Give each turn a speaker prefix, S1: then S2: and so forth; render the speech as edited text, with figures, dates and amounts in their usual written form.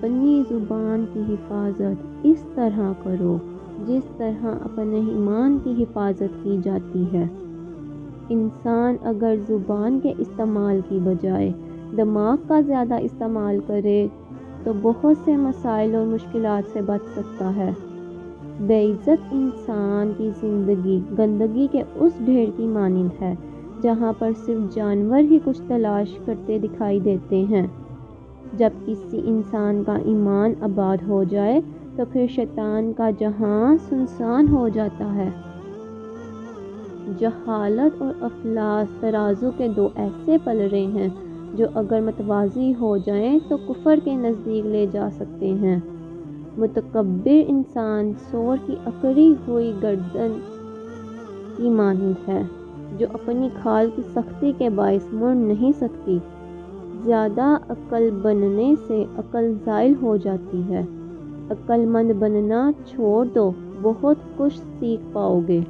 S1: اپنی زبان کی حفاظت اس طرح کرو جس طرح اپنے ایمان کی حفاظت کی جاتی ہے۔ انسان اگر زبان کے استعمال کی بجائے دماغ کا زیادہ استعمال کرے تو بہت سے مسائل اور مشکلات سے بچ سکتا ہے۔ بے عزت انسان کی زندگی گندگی کے اس ڈھیر کی مانند ہے جہاں پر صرف جانور ہی کچھ تلاش کرتے دکھائی دیتے ہیں۔ جب کسی انسان کا ایمان آباد ہو جائے تو پھر شیطان کا جہاں سنسان ہو جاتا ہے۔ جہالت اور افلاس ترازو کے دو ایسے پلڑے ہیں جو اگر متوازی ہو جائیں تو کفر کے نزدیک لے جا سکتے ہیں۔ متکبر انسان سور کی اکڑی ہوئی گردن کی مانند ہے جو اپنی کھال کی سختی کے باعث مڑ نہیں سکتی۔ زیادہ عقل بننے سے عقل زائل ہو جاتی ہے۔ عقل مند بننا چھوڑ دو، بہت کچھ سیکھ پاؤ گے۔